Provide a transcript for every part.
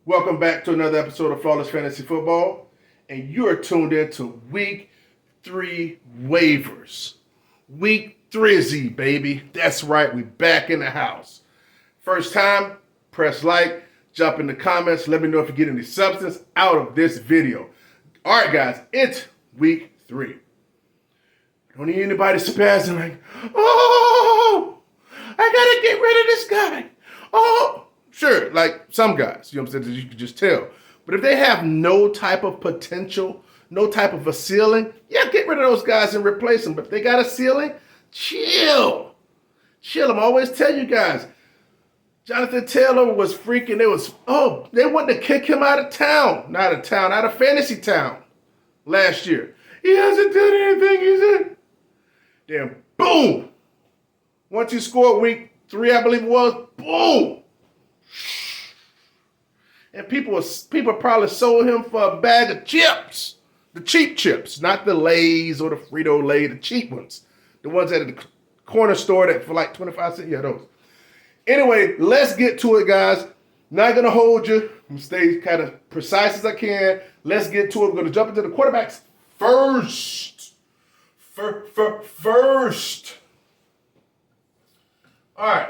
Welcome back to another episode of Flawless Fantasy Football, and you are tuned in to Week 3 waivers. Week 3, baby. That's right, we back in the house. First time, press like, jump in the comments, let me know if you get any substance out of this video. All right, guys, it's Week 3. Don't need anybody spazzing like, oh, I gotta get rid of this guy. Oh, sure, like some guys, you know what I'm saying, you can just tell. But if they have no type of potential, no type of a ceiling, yeah, get rid of those guys and replace them. But if they got a ceiling, chill. I'm always tell you guys, Jonathan Taylor was freaking, they wanted to kick him out of fantasy town last year. He hasn't done anything, he said. Then boom. Once he scored week 3, I believe it was, boom. And people probably sold him for a bag of chips. The cheap chips, not the Lay's or the Frito-Lay, the cheap ones. The ones at the corner store that for like 25 cents. Yeah, those. Anyway, let's get to it, guys. Not going to hold you. I'm stay kind of precise as I can. Let's get to it. We're going to jump into the quarterbacks first. First. All right.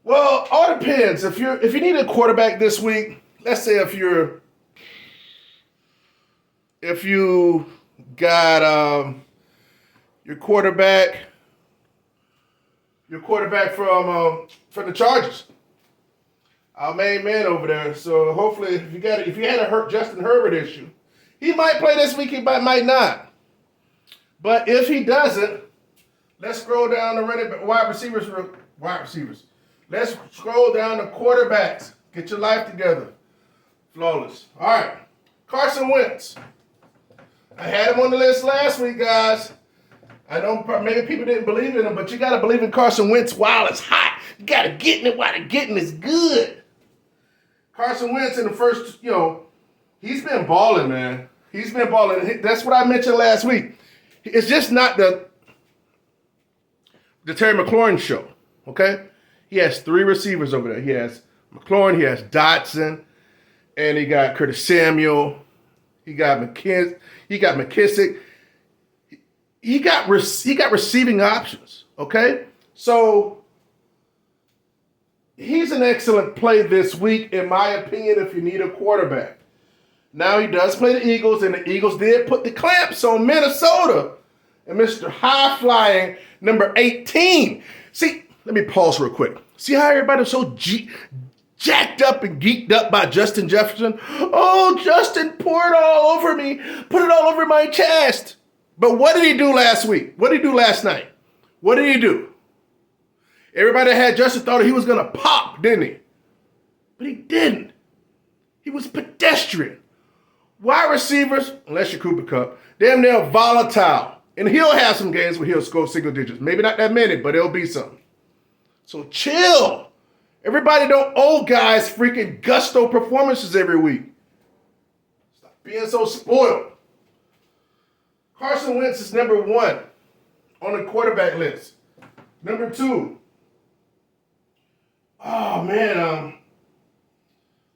Well, all depends. If you need a quarterback this week, let's say if you got your quarterback from the Chargers, our main man over there. So hopefully, if you had a Justin Herbert issue, he might play this week. He might not. But if he doesn't, let's scroll down the wide receivers. Let's scroll down to quarterbacks. Get your life together. Flawless. All right. Carson Wentz. I had him on the list last week, guys. I know maybe people didn't believe in him, but you got to believe in Carson Wentz while it's hot. You got to get in it while the getting is good. Carson Wentz in the first, he's been balling, man. He's been balling. That's what I mentioned last week. It's just not the Terry McLaurin show, okay? He has 3 receivers over there. He has McLaurin, he has Dotson, and he got Curtis Samuel. He got McKissick. He got receiving options, okay? So he's an excellent play this week, in my opinion, if you need a quarterback. Now he does play the Eagles, and the Eagles did put the clamps on Minnesota and Mr. High-Flying number 18. See, let me pause real quick. See how everybody's so jacked up and geeked up by Justin Jefferson? Oh, Justin poured it all over me. Put it all over my chest. But what did he do last week? What did he do last night? What did he do? Everybody that had Justin thought he was going to pop, didn't he? But he didn't. He was pedestrian. Wide receivers, unless you're Cooper Kupp, damn near volatile. And he'll have some games where he'll score single digits. Maybe not that many, but it'll be some. So chill. Everybody don't owe guys freaking gusto performances every week. Stop being so spoiled. Carson Wentz is number 1 on the quarterback list. Number 2. Oh, man.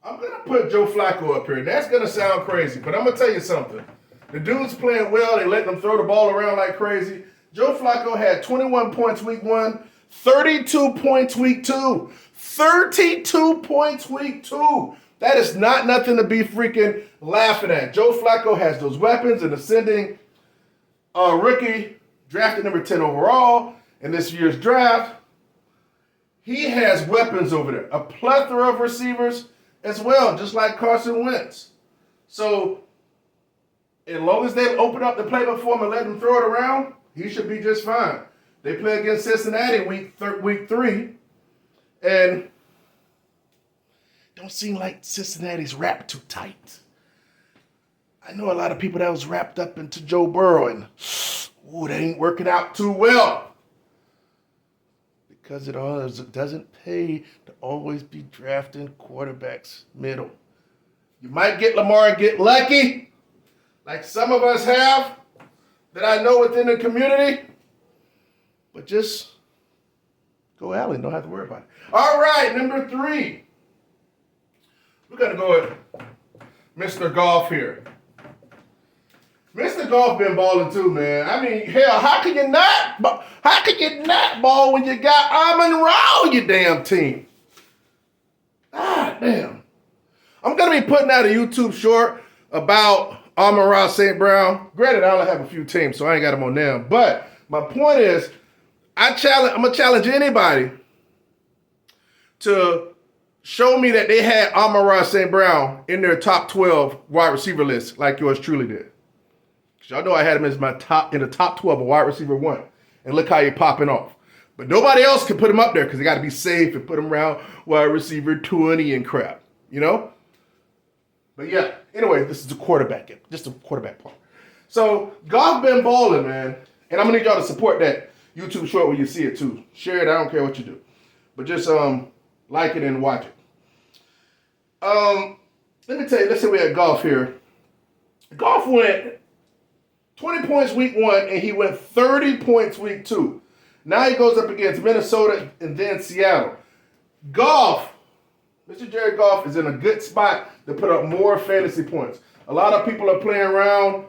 I'm going to put Joe Flacco up here. That's going to sound crazy, but I'm going to tell you something. The dude's playing well. They letting him throw the ball around like crazy. Joe Flacco had 21 points week 1, 32 points week 2. 32 points week 2. That is not nothing to be freaking laughing at. Joe Flacco has those weapons, and ascending rookie drafted number 10 overall in this year's draft. He has weapons over there. A plethora of receivers as well, just like Carson Wentz. So, as long as they open up the playbook for him and let him throw it around, he should be just fine. They play against Cincinnati week 3, and don't seem like Cincinnati's wrapped too tight. I know a lot of people that was wrapped up into Joe Burrow, and that ain't working out too well. Because it doesn't pay to always be drafting quarterbacks middle. You might get Lamar and get lucky, like some of us have, that I know within the community. But just go Allen. Don't have to worry about it. All right, number 3. We're going to go with Mr. Golf here. Mr. Golf been balling too, man. I mean, hell, how can you not ball when you got Amon-Ra on your damn team? Ah, damn. I'm going to be putting out a YouTube short about Amon-Ra St. Brown. Granted, I only have a few teams, so I ain't got them on them. But my point is, I'm going to challenge anybody to show me that they had Amon-Ra St. Brown in their top 12 wide receiver list like yours truly did. Because y'all know I had him as in the top 12 of wide receiver 1. And look how he popping off. But nobody else can put him up there because they got to be safe and put him around wide receiver 20 and crap. You know? But yeah, anyway, this is the quarterback. Just the quarterback part. So, Golf been balling, man. And I'm going to need y'all to support that YouTube short when you see it, too. Share it. I don't care what you do. But just like it and watch it. Let me tell you, let's say we had Golf here. Golf went 20 points week 1, and he went 30 points week 2. Now he goes up against Minnesota and then Seattle. Golf, Mr. Jared Goff is in a good spot to put up more fantasy points. A lot of people are playing around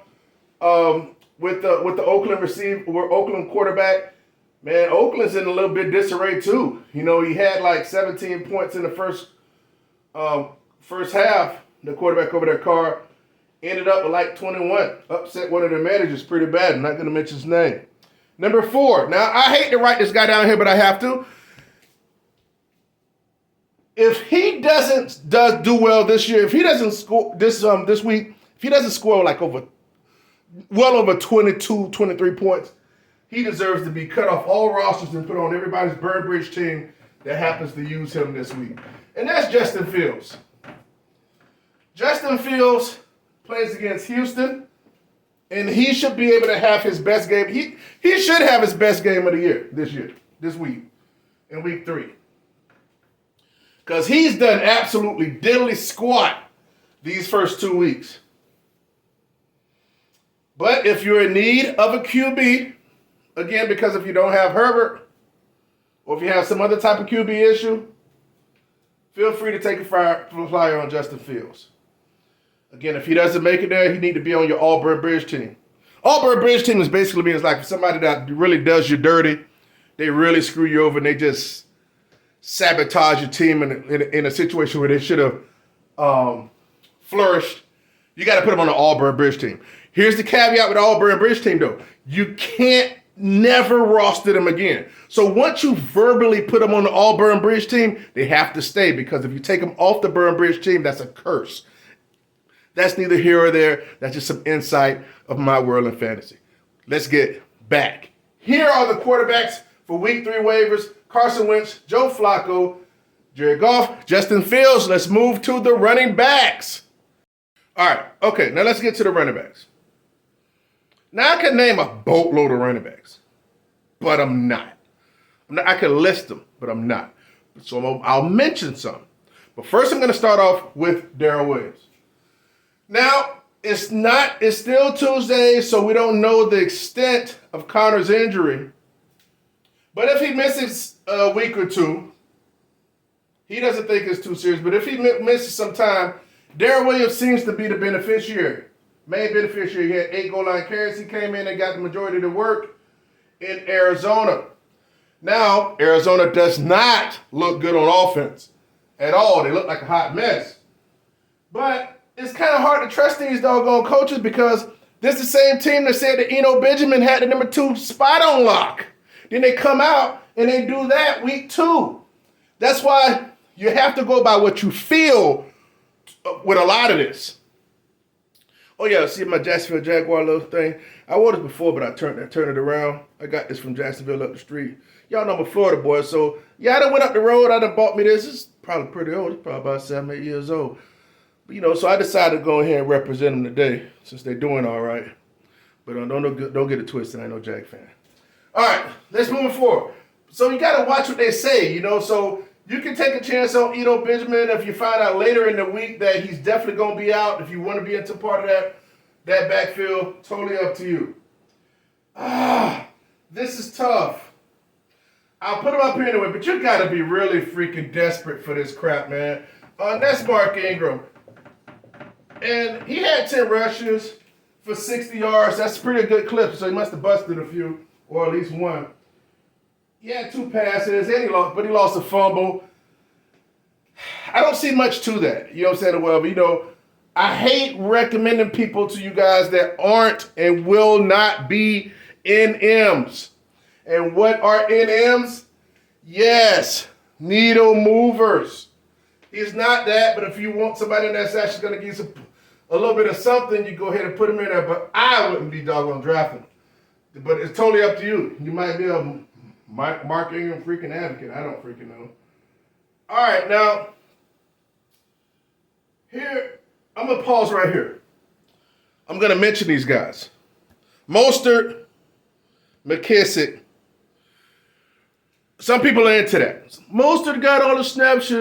with the Oakland quarterback. Man, Oakland's in a little bit disarray too. You know, he had like 17 points in the first half. The quarterback over there, Carr, ended up with like 21. Upset one of their managers pretty bad. I'm not going to mention his name. Number 4. Now, I hate to write this guy down here, but I have to. If he does do well this year, if he doesn't score this week, if he doesn't score like well over 22, 23 points, he deserves to be cut off all rosters and put on everybody's Burn Bridge team that happens to use him this week. And that's Justin Fields. Justin Fields plays against Houston, and he should be able to have his best game. He should have his best game of the year, this week, in week 3. Because he's done absolutely diddly squat these first 2 weeks. But if you're in need of a QB, again, because if you don't have Herbert, or if you have some other type of QB issue, feel free to take a flyer on Justin Fields. Again, if he doesn't make it there, he need to be on your All-Burn Bridge team. All-Burn Bridge team is basically means like somebody that really does you dirty. They really screw you over and they just sabotage your team in a situation where they should have flourished. You got to put them on the All-Burn Bridge team. Here's the caveat with the All-Burn Bridge team, though. You can't never roster them again. So once you verbally put them on the All-Burn Bridge team, they have to stay because if you take them off the Burn Bridge team, that's a curse. That's neither here or there. That's just some insight of my world in fantasy. Let's get back. Here are the quarterbacks for week 3 waivers. Carson Wentz, Joe Flacco, Jared Goff, Justin Fields. Let's move to the running backs. All right. Okay, now let's get to the running backs. Now I can name a boatload of running backs, but I'm not. I can list them, but I'm not. So I'll mention some. But first I'm going to start off with Darrell Williams. Now, it's still Tuesday, so we don't know the extent of Connor's injury. But if he misses a week or 2, he doesn't think it's too serious. But if he misses some time, Darrell Williams seems to be the beneficiary. Main beneficiary. He had 8 goal line carries. He came in and got the majority of the work in Arizona. Now, Arizona does not look good on offense at all. They look like a hot mess. But it's kind of hard to trust these doggone coaches because this is the same team that said that Eno Benjamin had the number 2 spot on lock. Then they come out and they do that week 2. That's why you have to go by what you feel with a lot of this. Oh yeah, see my Jacksonville Jaguar little thing? I wore this before, but I turned it around. I got this from Jacksonville up the street. Y'all know I'm a Florida boy, so yeah, I done went up the road. I done bought me this. It's probably pretty old. It's probably about 7, 8 years old. But, so I decided to go ahead and represent them today since they're doing all right. But don't get it twisted. I ain't no Jag fan. All right, let's move forward. So you got to watch what they say, So you can take a chance on Eno Benjamin if you find out later in the week that he's definitely going to be out. If you want to be into part of that backfield, totally up to you. This is tough. I'll put him up here anyway, but you got to be really freaking desperate for this crap, man. That's Mark Ingram. And he had 10 rushes for 60 yards. That's a pretty good clip, so he must have busted a few, or at least one. He had 2 passes, and he lost a fumble. I don't see much to that. You know what I'm saying? Well, but, I hate recommending people to you guys that aren't and will not be NMs. And what are NMs? Yes, needle movers. He's not that, but if you want somebody that's actually going to give you a little bit of something, you go ahead and put him in there. But I wouldn't be doggone drafting. But it's totally up to you. You might be a Mark Ingram freaking advocate. I don't freaking know. All right, now, here, I'm going to pause right here. I'm going to mention these guys. Mostert, McKissick. Some people are into that. Mostert got all the snaps.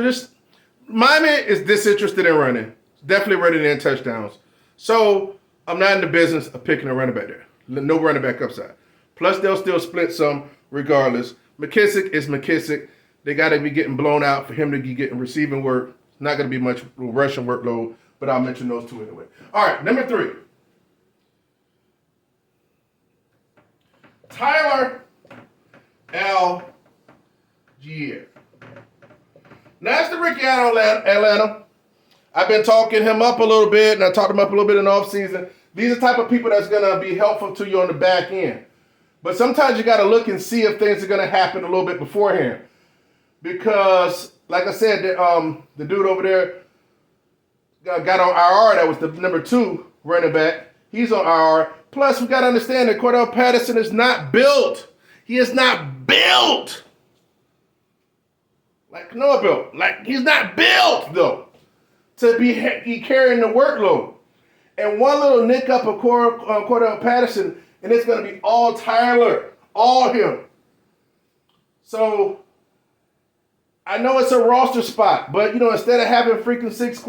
Miami is disinterested in running. Definitely running in touchdowns. So I'm not in the business of picking a running back there. No running back upside. Plus, they'll still split some regardless. McKissick is McKissick. They got to be getting blown out for him to be getting receiving work. Not going to be much rushing workload, but I'll mention those two anyway. All right, number 3. Tyler Algier. Now, that's the Ricky out of Atlanta. I've been talking him up a little bit, and I talked him up a little bit in the offseason. These are the type of people that's going to be helpful to you on the back end. But sometimes you got to look and see if things are going to happen a little bit beforehand. Because, like I said, the dude over there got on IR. That was the number 2 running back. He's on IR. Plus, we got to understand that Cordell Patterson is not built. He is not built like Noah built. Like, he's not built, though, to be carrying the workload. And one little nick up of Cordell Patterson, and it's going to be all Tyler, all him. So, I know it's a roster spot, but, instead of having freaking 6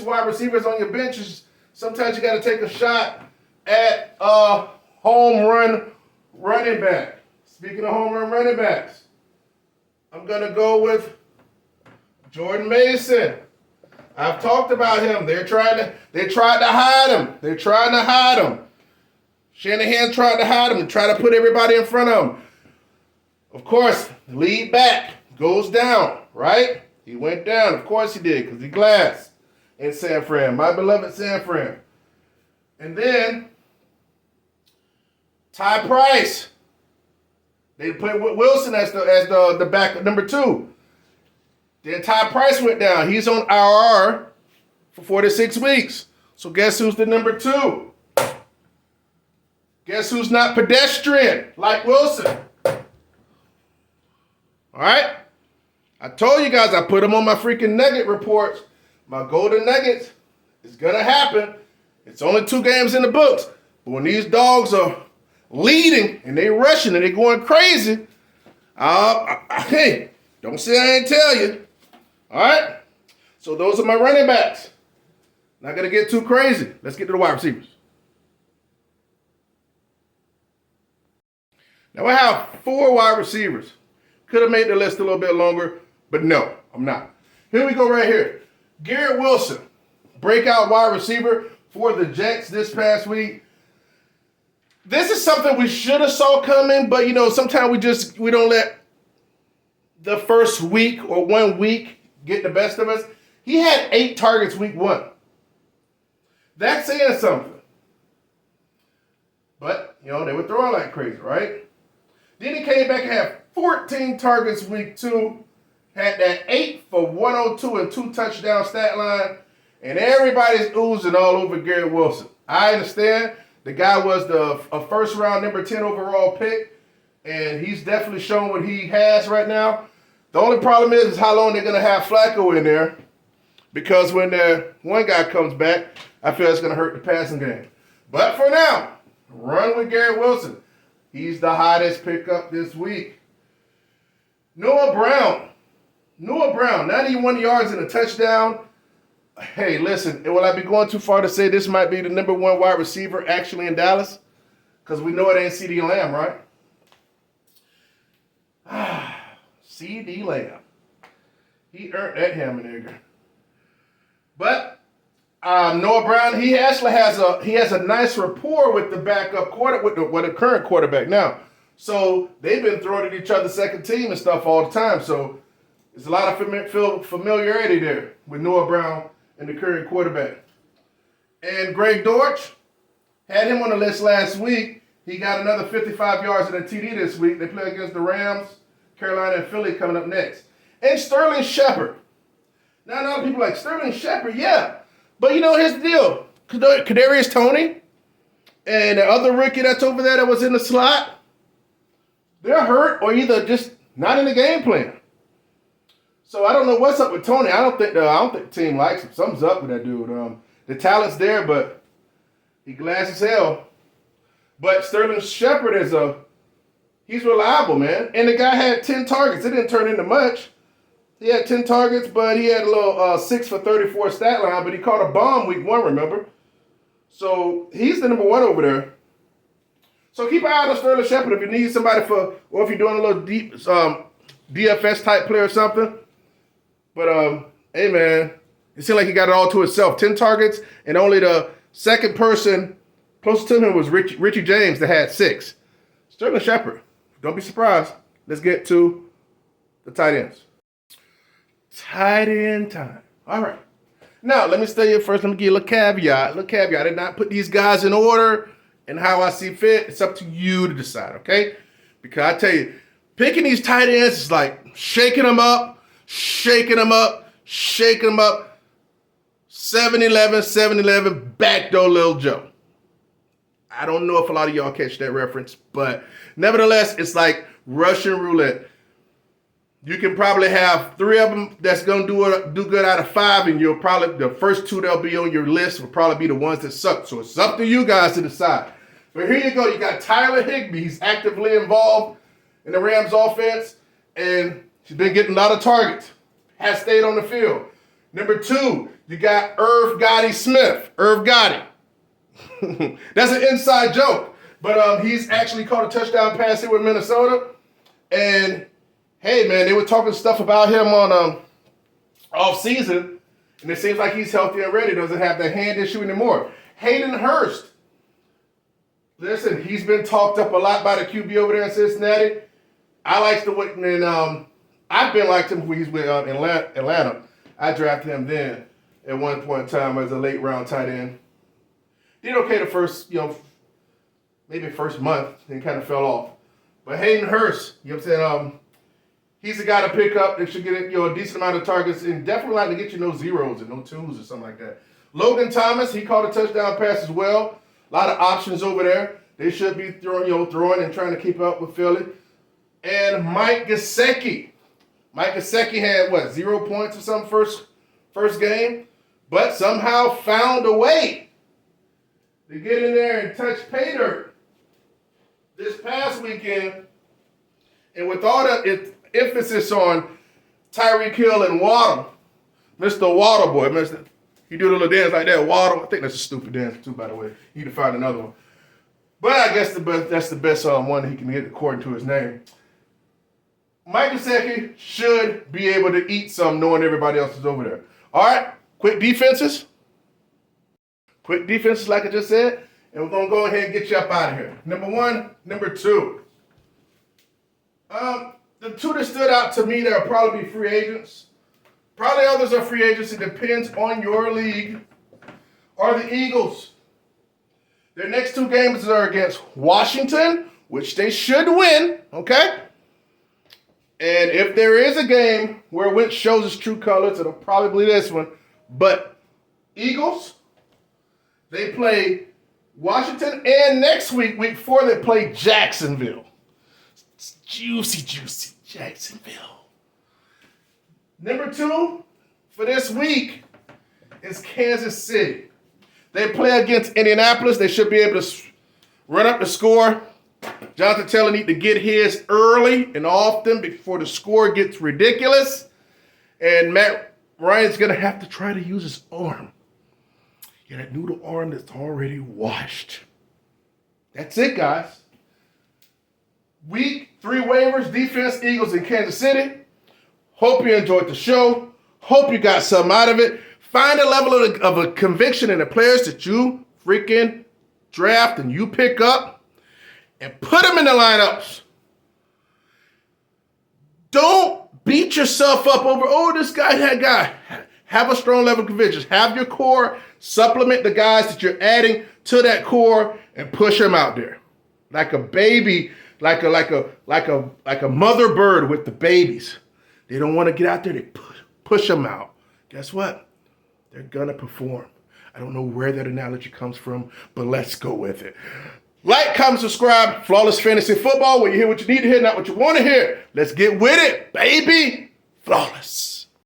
wide receivers on your benches, sometimes you got to take a shot at a home run running back. Speaking of home run running backs, I'm going to go with Jordan Mason. I've talked about him. They tried to hide him. They're trying to hide him. Shanahan tried to hide him and try to put everybody in front of him. Of course, lead back goes down, right? He went down. Of course he did, because he glass in San Fran. My beloved San Fran. And then Ty Price. They put Wilson as the back number 2. Then Ty Price went down. He's on IR for 4 to 6 weeks. So guess who's the number 2? Guess who's not pedestrian like Wilson? All right? I told you guys I put them on my freaking Nugget reports. My Golden Nuggets is going to happen. It's only 2 games in the books. But when these dogs are leading and they rushing and they going crazy, hey, don't say I ain't tell you. All right? So those are my running backs. Not going to get too crazy. Let's get to the wide receivers. Now I have 4 wide receivers. Could have made the list a little bit longer, but no, I'm not. Here we go right here. Garrett Wilson, breakout wide receiver for the Jets this past week. This is something we should have saw coming, but sometimes we don't let the first week or 1 week get the best of us. He had 8 targets week 1. That's saying something. But, they were throwing like crazy, right? Then he came back and had 14 targets week 2. Had that 8 for 102 and 2 touchdown stat line. And everybody's oozing all over Garrett Wilson. I understand. The guy was a first round number 10 overall pick. And he's definitely shown what he has right now. The only problem is how long they're going to have Flacco in there. Because when the one guy comes back, I feel it's going to hurt the passing game. But for now, run with Garrett Wilson. He's the hottest pickup this week. Noah Brown, 91 yards and a touchdown. Hey, listen, will I be going too far to say this might be the number 1 wide receiver actually in Dallas? Because we know it ain't CeeDee Lamb, right? CeeDee Lamb. He earned that hammer nigger. But Noah Brown, he actually has a nice rapport with the backup with the current quarterback now. So they've been throwing at each other's second team and stuff all the time. So there's a lot of familiarity there with Noah Brown and the current quarterback. And Greg Dortch had him on the list last week. He got another 55 yards and a TD this week. They play against the Rams, Carolina, and Philly coming up next. And Sterling Shepard. Now, a lot of people are like, Sterling Shepard, yeah. But you know, here's the deal. Kadarius Toney and the other rookie that's over there that was in the slot, they're hurt or either just not in the game plan. So I don't know what's up with Toney. I don't think the team likes him. Something's up with that dude. The talent's there, but he glass as hell. But Sterling Shepard he's reliable, man. And the guy had 10 targets. It didn't turn into much. He had 10 targets, but he had a little 6 for 34 stat line, but he caught a bomb week 1, remember? So he's the number 1 over there. So keep an eye on Sterling Shepard if you need somebody or if you're doing a little deep DFS type play or something. But, hey, man, it seemed like he got it all to himself. 10 targets, and only the second person closest to him was Richie James that had 6. Sterling Shepard, don't be surprised. Let's get to the tight ends. Tight end time. All right. Now, let me stay here first. Let me give you a little caveat. I did not put these guys in order and how I see fit. It's up to you to decide, okay? Because I tell you, picking these tight ends is like shaking them up, 7-11, backdoor Lil Joe. I don't know if a lot of y'all catch that reference, but nevertheless, it's like Russian roulette. You can probably have 3 of them that's going to do good out of 5, and you'll probably, the first 2 that'll be on your list will probably be the ones that suck. So it's up to you guys to decide. But here you go. You got Tyler Higbee. He's actively involved in the Rams offense, and he's been getting a lot of targets. Has stayed on the field. Number 2, you got Irv Gotti Smith. Irv Gotti. That's an inside joke. But he's actually caught a touchdown pass here with Minnesota. And hey, man, they were talking stuff about him on off season, and it seems like he's healthy and ready. Doesn't have that hand issue anymore. Hayden Hurst. Listen, he's been talked up a lot by the QB over there in Cincinnati. I like the way, and I've been liked him when he's with Atlanta. I drafted him then at one point in time as a late round tight end. Did okay the first, maybe first month, then kind of fell off. But Hayden Hurst, you know what I'm saying? He's the guy to pick up that should get a decent amount of targets and definitely like to get you no zeros and no 2s or something like that. Logan Thomas, he caught a touchdown pass as well. A lot of options over there. They should be throwing and trying to keep up with Philly. And Mike Gesicki. Mike Gesicki had, 0 points or something first game, but somehow found a way to get in there and touch pay dirt this past weekend. And with all the emphasis on Tyreek Hill and Waddle, Mr. Waddle boy, he do a little dance like that, Waddle. I think that's a stupid dance too, by the way. You need to find another one. But I guess that's the best one he can get according to his name. Mike Gesicki should be able to eat some knowing everybody else is over there. All right, quick defenses. Like I just said, and we're going to go ahead and get you up out of here. Number 1, number 2. The 2 that stood out to me, they'll probably be free agents. Probably others are free agents. It depends on your league. Are the Eagles. Their next 2 games are against Washington, which they should win, okay? And if there is a game where Wentz shows his true colors, it'll probably be this one. But Eagles, they play Washington, and next week, week 4, they play Jacksonville. It's juicy Jacksonville. Number 2 for this week is Kansas City. They play against Indianapolis. They should be able to run up the score. Jonathan Taylor need to get his early and often before the score gets ridiculous. And Matt Ryan's going to have to try to use his arm. Yeah, that noodle arm that's already washed. That's it, guys. Week 3 waivers, defense, Eagles, in Kansas City. Hope you enjoyed the show. Hope you got something out of it. Find a level of a conviction in the players that you freaking draft and you pick up and put them in the lineups. Don't beat yourself up over, oh, this guy, that guy. Have a strong level of conviction. Have your core, supplement the guys that you're adding to that core and push them out there. Like a baby, like a mother bird with the babies. They don't want to get out there, they push them out. Guess what? They're gonna perform. I don't know where that analogy comes from, but let's go with it. Like, comment, subscribe. Flawless Fantasy Football, where you hear what you need to hear, not what you want to hear. Let's get with it, baby. Flawless.